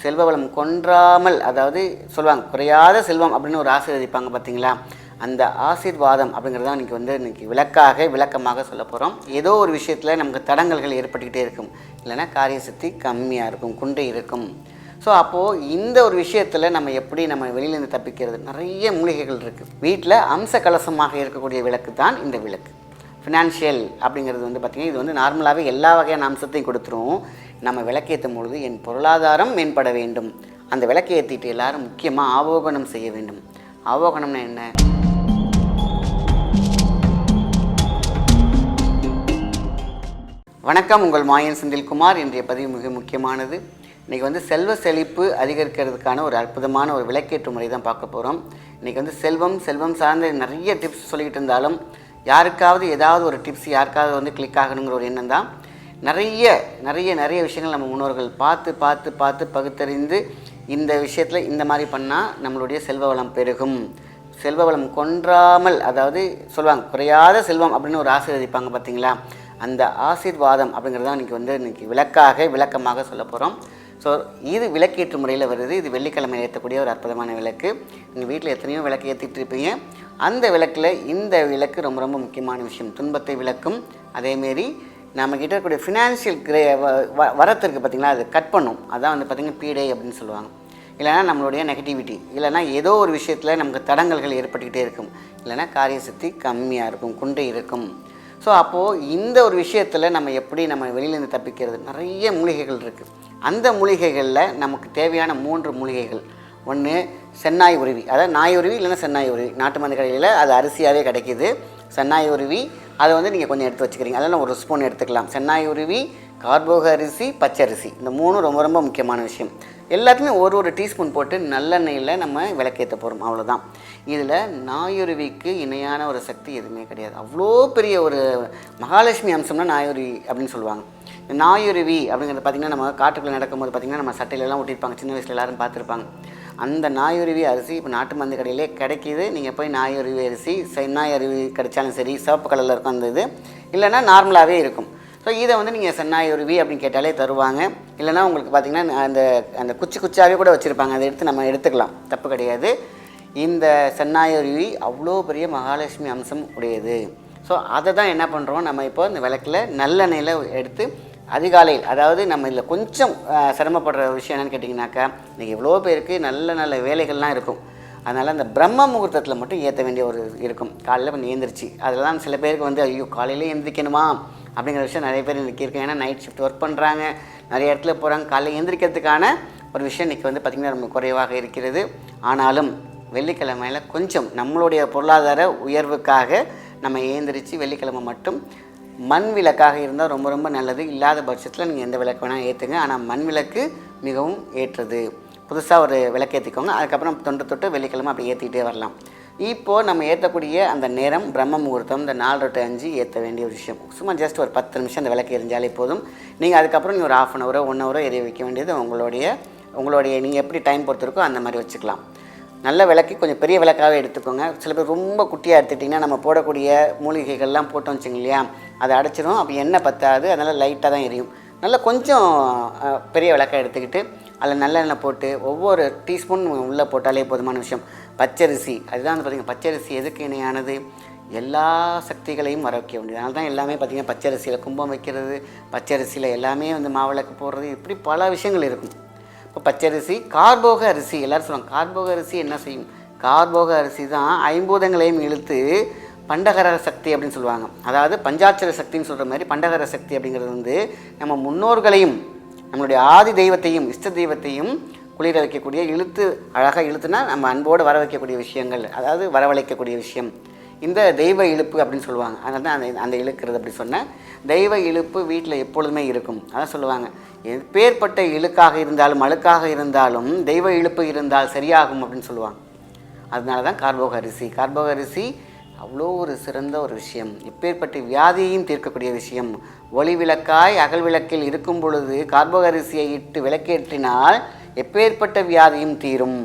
செல்வ வளம் கொன்றாமல், அதாவது சொல்லுவாங்க குறையாத செல்வம் அப்படின்னு ஒரு ஆசீர்வதிப்பாங்க பார்த்தீங்களா, அந்த ஆசீர்வாதம் அப்படிங்கிறது தான் இன்றைக்கி விளக்கமாக சொல்ல போகிறோம். ஏதோ ஒரு விஷயத்தில் நமக்கு தடங்கல்கள் ஏற்பட்டுக்கிட்டே இருக்கும், இல்லைன்னா காரிய சக்தி கம்மியாக இருக்கும், குண்டை இருக்கும். ஸோ அப்போது இந்த ஒரு விஷயத்தில் நம்ம எப்படி வெளியிலேருந்து தப்பிக்கிறது? நிறைய மூலிகைகள் இருக்குது. வீட்டில் அம்ச கலசமாக இருக்கக்கூடிய விளக்கு தான் இந்த விளக்கு. ஃபினான்ஷியல் அப்படிங்கிறது பார்த்திங்கன்னா, இது நார்மலாகவே எல்லா வகையான அம்சத்தையும் கொடுத்துரும். நம்ம விளக்கேற்றும் பொழுது என் பொருளாதாரம் மேம்பட வேண்டும். அந்த விளக்கை ஏற்றிட்டு எல்லாரும் முக்கியமாக ஆவோகனம் செய்ய வேண்டும். ஆவோகனம்னா என்ன? வணக்கம், உங்கள் மாயன் செந்தில்குமார். இன்றைய பதிவு மிக முக்கியமானது. இன்றைக்கி செல்வ செழிப்பு அதிகரிக்கிறதுக்கான ஒரு அற்புதமான ஒரு விளக்கேற்று முறை தான் பார்க்க போகிறோம். இன்றைக்கி செல்வம் சார்ந்த நிறைய டிப்ஸ் சொல்லிக்கிட்டு இருந்தாலும் யாருக்காவது ஏதாவது ஒரு டிப்ஸ் யாருக்காவது கிளிக் ஆகணுங்கிற ஒரு எண்ணம் தான். நிறைய விஷயங்கள் நம்ம முன்னோர்கள் பார்த்து பகுத்தறிந்து இந்த விஷயத்தில் இந்த மாதிரி பண்ணால் நம்மளுடைய செல்வ வளம் பெருகும், செல்வ வளம் கொன்றாமல், அதாவது சொல்லுவாங்க குறையாத செல்வம் அப்படின்னு ஒரு ஆசீர்வதிப்பாங்க பார்த்தீங்களா, அந்த ஆசீர்வாதம் அப்படிங்கிறது தான் இன்றைக்கி விளக்கமாக சொல்ல போகிறோம். ஸோ இது விளக்கேற்று முறையில் வருது. இது வெள்ளிக்கிழமை ஏற்றக்கூடிய ஒரு அற்புதமான விளக்கு. நீங்கள் வீட்டில் எத்தனையோ விளக்கு ஏற்றிட்டு இருப்பீங்க. அந்த விளக்கில் இந்த விளக்கு ரொம்ப முக்கியமான விஷயம். துன்பத்தை விளக்கும். அதேமாரி நம்மக்கிட்ட இருக்கக்கூடிய ஃபினான்ஷியல் வரத்திற்கு பார்த்திங்களா, அது கட் பண்ணும். அதான் பார்த்திங்கன்னா பீடை அப்படின்னு சொல்லுவாங்க. இல்லைனா நம்மளுடைய நெகட்டிவிட்டி, இல்லைனா ஏதோ ஒரு விஷயத்தில் நமக்கு தடங்கல்கள் ஏற்பட்டுக்கிட்டே இருக்கும், இல்லைனா காரிய சக்தி கம்மியாக இருக்கும், குண்டை இருக்கும். ஸோ அப்போது இந்த ஒரு விஷயத்தில் நம்ம எப்படி வெளியிலேருந்து தப்பிக்கிறது? நிறைய மூலிகைகள் இருக்குது. அந்த மூலிகைகளில் நமக்கு தேவையான 3 மூலிகைகள். ஒன்று சென்னாய் உருவி, அதாவது நாய் உருவி இல்லைன்னா சென்னாய் உருவி. நாட்டு மருந்து கடையில் அது அரிசியாகவே கிடைக்கிது. சென்னாய் உருவி அதை நீங்கள் கொஞ்சம் எடுத்து வச்சுக்கிறீங்க. அதெல்லாம் ஒரு ஸ்பூன் எடுத்துக்கலாம். சென்னாய் உருவி, கார்போக அரிசி, பச்சரிசி, இந்த 3 ரொம்ப முக்கியமான விஷயம். எல்லாத்துலேயுமே ஒரு டீஸ்பூன் போட்டு நல்லெண்ணெயில் நம்ம விளக்கேற்ற போகிறோம், அவ்வளோதான். இதில் நாயுருவிக்கு இணையான ஒரு சக்தி எதுவுமே கிடையாது. அவ்வளோ பெரிய ஒரு மகாலட்சுமி அம்சம்னா நாயுருவி அப்படின்னு சொல்லுவாங்க. நாயுருவி அப்படிங்கிறது பார்த்திங்கன்னா, நம்ம காட்டுக்குள்ளே நடக்கும்போது பார்த்திங்கன்னா நம்ம சட்டையிலலாம் ஒட்டியிருப்பாங்க, சின்ன வயசில் எல்லோரும் பார்த்துருப்பாங்க. அந்த நாயுருவி அரிசி இப்போ நாட்டு மருந்து கடையிலே கிடைக்கிது. நீங்கள் போய் நாயுருவி அரிசி, சென்னாய் அருவி கிடைச்சாலும் சரி, சிவப்பு கலரில் இருக்கும் அந்த இது, இல்லைன்னா நார்மலாகவே இருக்கும். ஸோ இதை நீங்கள் சென்னாய் உருவி அப்படின்னு கேட்டாலே தருவாங்க. இல்லைனா உங்களுக்கு பார்த்திங்கன்னா அந்த குச்சாவே கூட வச்சுருப்பாங்க, அதை எடுத்து நம்ம எடுத்துக்கலாம், தப்பு கிடையாது. இந்த சென்னாய் உருவி அவ்வளோ பெரிய மகாலட்சுமி அம்சம் உடையது. ஸோ அதை தான் என்ன பண்ணுறோம், நம்ம இப்போ இந்த விளக்கில் நல்லெண்ணெயில் எடுத்து அதிகாலையில், அதாவது நம்ம இதில் கொஞ்சம் சிரமப்படுற விஷயம் என்னென்னு கேட்டிங்கனாக்கா, இன்றைக்கி எவ்வளோ பேருக்கு நல்ல வேலைகள்லாம் இருக்கும். அதனால் அந்த பிரம்ம முகூர்த்தத்தில் மட்டும் ஏற்ற வேண்டிய ஒரு இருக்கும். காலையில் கொஞ்சம் ஏந்திரிச்சு, அதில் தான் சில பேருக்கு ஐயோ காலையிலே எழுந்திரிக்கணுமா அப்படிங்கிற விஷயம் நிறைய பேர் இன்றைக்கி இருக்குது. ஏன்னா நைட் ஷிஃப்ட் ஒர்க் பண்ணுறாங்க, நிறைய இடத்துல போகிறாங்க. காலையில் எழுந்திரிக்கிறதுக்கான ஒரு விஷயம் இன்றைக்கி பார்த்திங்கன்னா ரொம்ப குறைவாக இருக்கிறது. ஆனாலும் வெள்ளிக்கிழமையில் கொஞ்சம் நம்மளுடைய பொருளாதார உயர்வுக்காக நம்ம ஏந்திரிச்சு வெள்ளிக்கிழமை மட்டும் மண் விளக்காக இருந்தால் ரொம்ப நல்லது. இல்லாத பட்சத்தில் நீங்கள் எந்த விளக்கு வேணால் ஏற்றுங்க. ஆனால் மண் விளக்கு மிகவும் ஏற்றது. புதுசாக ஒரு விளக்கு ஏற்றிக்கோங்க. அதுக்கப்புறம் தொட்டு வெள்ளிக்கிழமை அப்படி ஏற்றிக்கிட்டே வரலாம். இப்போது நம்ம ஏற்றக்கூடிய அந்த நேரம் பிரம்ம முகூர்த்தம், இந்த 4 to 5 ஏற்ற வேண்டிய ஒரு விஷயம். சும்மா ஜஸ்ட் ஒரு 10 நிமிஷம் அந்த விளக்கு எரிஞ்சாலே போதும். நீங்கள் அதுக்கப்புறம் நீங்கள் ஒரு 1/2 hour 1 hour எரிய வைக்க வேண்டியது உங்களுடைய நீங்கள் எப்படி டைம் பொறுத்திருக்கோ அந்த மாதிரி வச்சுக்கலாம். நல்ல விளக்கு கொஞ்சம் பெரிய விளக்காகவே எடுத்துக்கோங்க. சில பேர் ரொம்ப குட்டியாக எடுத்துட்டிங்கன்னா நம்ம போடக்கூடிய மூலிகைகள்லாம் போட்டோம் வச்சுங்க இல்லையா, அதை அடைச்சிடும். அப்போ எண்ணெய் பற்றாது, அதனால் லைட்டாக தான் எரியும். நல்லா கொஞ்சம் பெரிய விளக்காக எடுத்துக்கிட்டு அதில் நல்லெண்ணெய் போட்டு ஒவ்வொரு டீஸ்பூன் உள்ளே போட்டாலே போதுமான விஷயம். பச்சரிசி, அதுதான் பார்த்திங்கன்னா பச்சரிசி எதுக்கு இணையானது? எல்லா சக்திகளையும் வர வைக்க வேண்டியது. அதனால தான் எல்லாமே பார்த்திங்கன்னா பச்சரிசியில் கும்பம் வைக்கிறது, பச்சரிசியில் எல்லாமே மாவிளக்கு போடுறது, இப்படி பல விஷயங்கள் இருக்கும். இப்போ பச்சரிசி, கார்போக அரிசி, எல்லோரும் சொல்லுவாங்க கார்போக அரிசி என்ன செய்யும்? கார்போக அரிசி தான் 5 பூதங்களையும் இழுத்து பண்டகர சக்தி அப்படின்னு சொல்லுவாங்க. அதாவது பஞ்சாட்சர சக்தின்னு சொல்கிற மாதிரி பண்டகர சக்தி அப்படிங்கிறது நம்ம முன்னோர்களையும் நம்மளுடைய ஆதி தெய்வத்தையும் இஷ்ட தெய்வத்தையும் குளிர வைக்கக்கூடிய, அழகாக இழுத்துனா நம்ம அன்போடு வர வைக்கக்கூடிய விஷயங்கள், அதாவது வரவழைக்கக்கூடிய விஷயம். இந்த தெய்வ இழுப்பு அப்படின்னு சொல்லுவாங்க. அதனால தான் அந்த இழுக்கிறது அப்படி சொன்னேன். தெய்வ இழுப்பு வீட்டில் எப்பொழுதுமே இருக்கும். அதான் சொல்லுவாங்க, எப்பேற்பட்ட இழுக்காக இருந்தாலும் அழுக்காக இருந்தாலும் தெய்வ இழுப்பு இருந்தால் சரியாகும் அப்படின்னு சொல்லுவாங்க. அதனால தான் கார்போக அரிசி அவ்வளோ ஒரு சிறந்த ஒரு விஷயம். எப்பேற்பட்ட வியாதியையும் தீர்க்கக்கூடிய விஷயம். ஒளி விளக்காய் அகல் விளக்கில் இருக்கும் பொழுது கார்போக அரிசியை இட்டு விளக்கேற்றினால் எப்பேற்பட்ட வியாதியும் தீரும்.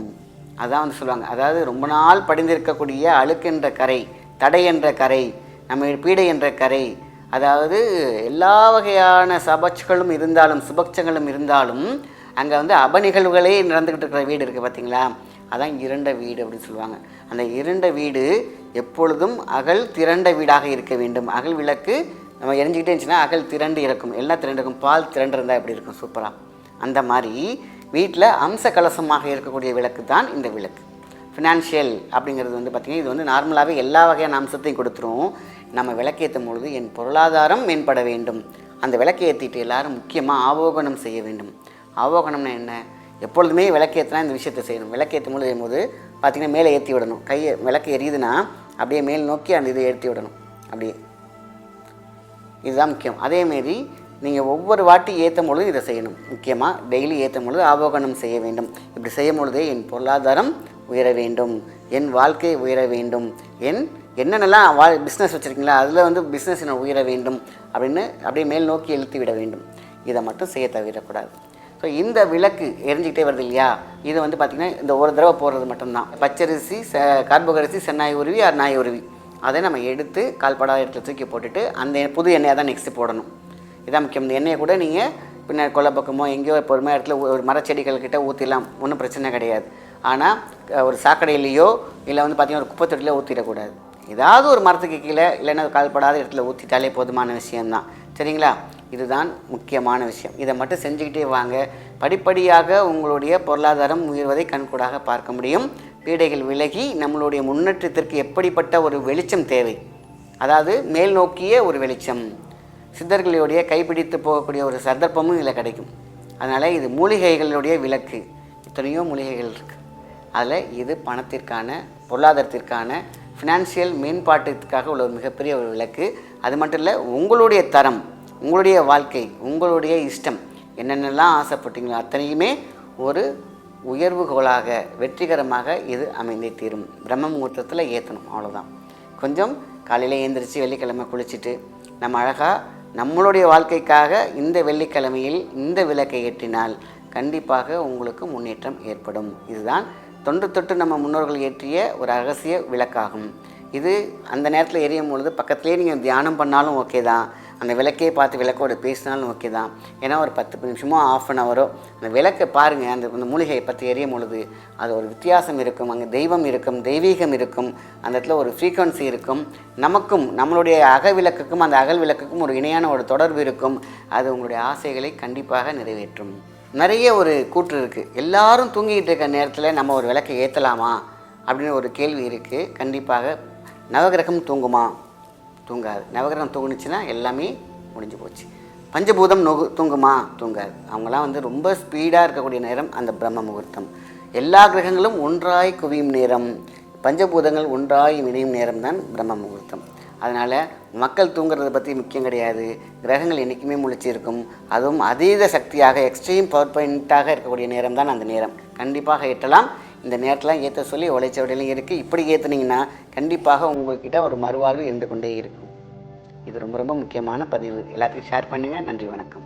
அதான் சொல்லுவாங்க. அதாவது ரொம்ப நாள் படிந்திருக்கக்கூடிய அழுக்கென்ற கரை, தடை என்ற கரை, நம்ம பீடை என்ற கரை, அதாவது எல்லா வகையான சபட்சங்களும் இருந்தாலும் சுபட்சங்களும் இருந்தாலும் அங்கே வந்து அபநிகழ்வுகளே நடந்துக்கிட்டு இருக்கிற வீடு இருக்குது பார்த்தீங்களா, அதான் இருண்ட வீடு அப்படின்னு சொல்லுவாங்க. அந்த இருண்ட வீடு எப்பொழுதும் அகல் திரண்ட வீடாக இருக்க வேண்டும். அகல் விளக்கு நம்ம எரிஞ்சிக்கிட்டே இருந்துச்சுன்னா அகல் திரண்டு இருக்கும். எல்லாம் திரண்டு இருக்கும். பால் திரண்டு இருந்தால் எப்படி இருக்கும், சூப்பராக. அந்த மாதிரி வீட்டில் அம்ச கலசமாக இருக்கக்கூடிய விளக்கு தான் இந்த விளக்கு. ஃபினான்ஷியல் அப்படிங்கிறது வந்து பார்த்திங்கன்னா இது வந்து நார்மலாகவே எல்லா வகையான அம்சத்தையும் கொடுத்துரும். நம்ம விளக்கேற்றும் பொழுது என் பொருளாதாரம் மேம்பட வேண்டும். அந்த விளக்கை ஏற்றிட்டு எல்லோரும் முக்கியமாக ஆவோகனம் செய்ய வேண்டும். ஆவோகனம்னா என்ன? எப்பொழுதுமே விளக்கேற்றினா இந்த விஷயத்தை செய்யணும். விளக்கேற்றும் பொழுது செய்யும்போது பார்த்திங்கன்னா மேலே ஏற்றி விடணும். கையை விளக்கு எரியுதுன்னா அப்படியே மேல் நோக்கி அந்த இதை ஏற்றி விடணும். அப்படியே இதுதான் முக்கியம். அதேமாரி நீங்கள் ஒவ்வொரு வாட்டி ஏற்றும் பொழுது இதை செய்யணும். முக்கியமாக டெய்லி ஏற்றும் பொழுது ஆவோகனம் செய்ய வேண்டும். இப்படி செய்யும் பொழுதே என் பொருளாதாரம் உயர வேண்டும், என் வாழ்க்கை உயர வேண்டும், என்னென்னலாம் பிஸ்னஸ் வச்சுருக்கீங்களா அதில் வந்து பிஸ்னஸ் என்ன உயர வேண்டும் அப்படின்னு அப்படியே மேல் நோக்கி இழுத்து விட வேண்டும். இதை மட்டும் செய்ய தவிரக்கூடாது. ஸோ இந்த விளக்கு எரிஞ்சிக்கிட்டே வருது இல்லையா, இது வந்து பார்த்திங்கன்னா இந்த ஒரு தடவை போடுறது மட்டும்தான். பச்சரிசி, கார்போகரிசி, சென்னாய் உருவி, நாய் உருவி அதை நம்ம எடுத்து கால்படாத இடத்துல தூக்கி போட்டுட்டு அந்த புது எண்ணெயை தான் நெக்ஸ்ட்டு போடணும். இதான் முக்கியம். இந்த எண்ணெயை கூட நீங்கள் பின்ன கொல்லை பக்கமோ எங்கேயோ பொறுமையாக இடத்துல ஒரு மரச்செடிகள்கிட்ட ஊற்றிடலாம், ஒன்றும் பிரச்சனை கிடையாது. ஆனால் ஒரு சாக்கடையிலையோ இல்லை வந்து பார்த்திங்கன்னா ஒரு குப்பை தொட்டியில் ஊற்றிடக்கூடாது. ஏதாவது ஒரு மரத்துக்கு கீழே இல்லைன்னா கால்படாத இடத்துல ஊற்றிட்டாலே போதுமான விஷயம்தான். சரிங்களா? இதுதான் முக்கியமான விஷயம். இதை மட்டும் செஞ்சுக்கிட்டே வாங்க. படிப்படியாக உங்களுடைய பொருளாதாரம் உயர்வதை கண்கூடாக பார்க்க முடியும். பீடைகள் விலகி நம்மளுடைய முன்னேற்றத்திற்கு எப்படிப்பட்ட ஒரு வெளிச்சம் தேவை, அதாவது மேல் நோக்கிய ஒரு வெளிச்சம், சித்தர்களுடைய கைப்பிடித்து போகக்கூடிய ஒரு சந்தர்ப்பமும் இதில் கிடைக்கும். அதனால் இது மூலிகைகளுடைய விளக்கு. எத்தனையோ மூலிகைகள் இருக்குது. அதில் இது பணத்திற்கான, பொருளாதாரத்திற்கான, ஃபினான்ஷியல் மேம்பாட்டிற்காக உள்ள ஒரு மிகப்பெரிய ஒரு விளக்கு. அது மட்டும் இல்லை, உங்களுடைய தரம், உங்களுடைய வாழ்க்கை, உங்களுடைய இஷ்டம், என்னென்னலாம் ஆசைப்பட்டீங்களோ அத்தனையுமே ஒரு உயர்வுகோலாக வெற்றிகரமாக இது அமைந்தே தீரும். பிரம்ம முகூர்த்தத்தில் ஏற்றணும், அவ்வளோதான். கொஞ்சம் காலையில் எழுந்திரிச்சு வெள்ளிக்கிழமை குளிச்சுட்டு நம்ம அழகாக நம்மளுடைய வாழ்க்கைக்காக இந்த வெள்ளிக்கிழமையில் இந்த விளக்கை ஏற்றினால் கண்டிப்பாக உங்களுக்கு முன்னேற்றம் ஏற்படும். இதுதான் தொன்று தொட்டு நம்ம முன்னோர்கள் ஏற்றிய ஒரு ரகசிய விளக்காகும். இது அந்த நேரத்தில் எரியும் பொழுது பக்கத்துலேயே நீங்கள் தியானம் பண்ணாலும் ஓகே தான், அந்த விளக்கையே பார்த்து விளக்கோடு பேசினாலும் ஓகே தான். ஏன்னா ஒரு 10 நிமிஷமோ ½ அன் ஹவரோ அந்த விளக்கை பாருங்கள். அந்த மூலிகையை பற்றி எரியும் பொழுது அது ஒரு வித்தியாசம் இருக்கும். அங்கே தெய்வம் இருக்கும், தெய்வீகம் இருக்கும், அந்த இடத்துல ஒரு ஃப்ரீக்வன்சி இருக்கும். நமக்கும் நம்மளுடைய விளக்குக்கும் அந்த அகல் விளக்குக்கும் ஒரு இணையான ஒரு தொடர்பு இருக்கும். அது உங்களுடைய ஆசைகளை கண்டிப்பாக நிறைவேற்றும். நிறைய ஒரு கூற்று இருக்குது. எல்லாரும் தூங்கிக்கிட்டு இருக்க நேரத்தில் நம்ம ஒரு விளக்கை ஏற்றலாமா அப்படின்னு ஒரு கேள்வி இருக்குது. கண்டிப்பாக நவகிரகம் தூங்குமா? தூங்காது. நவகிரகம் தூங்குனுச்சுன்னா எல்லாமே முடிஞ்சு போச்சு. பஞ்சபூதம் தூங்குமா? தூங்காது. அவங்களாம் வந்து ரொம்ப ஸ்பீடாக இருக்கக்கூடிய நேரம் அந்த பிரம்ம முகூர்த்தம். எல்லா கிரகங்களும் ஒன்றாய் குவியும் நேரம், பஞ்சபூதங்கள் ஒன்றாய் இணையும் நேரம் தான் பிரம்ம முகூர்த்தம். அதனால் மக்கள் தூங்குறதை பற்றி முக்கியம் கிடையாது. கிரகங்கள் என்றைக்குமே முழிச்சிருக்கும். அதுவும் அதீத சக்தியாக எக்ஸ்ட்ரீம் பவர் பாயிண்ட்டாக இருக்கக்கூடிய நேரம் தான் அந்த நேரம். கண்டிப்பாக ஏற்றலாம். இந்த நேரத்தில் ஏற்ற சொல்லி உழைச்சவடையிலும் இருக்குது. இப்படி ஏற்றுனீங்கன்னா கண்டிப்பாக உங்கள்கிட்ட ஒரு மறுவாழ்வு இருந்து கொண்டே இருக்கும். இது ரொம்ப ரொம்ப முக்கியமான பதிவு. எல்லாத்தையும் ஷேர் பண்ணுங்கள். நன்றி, வணக்கம்.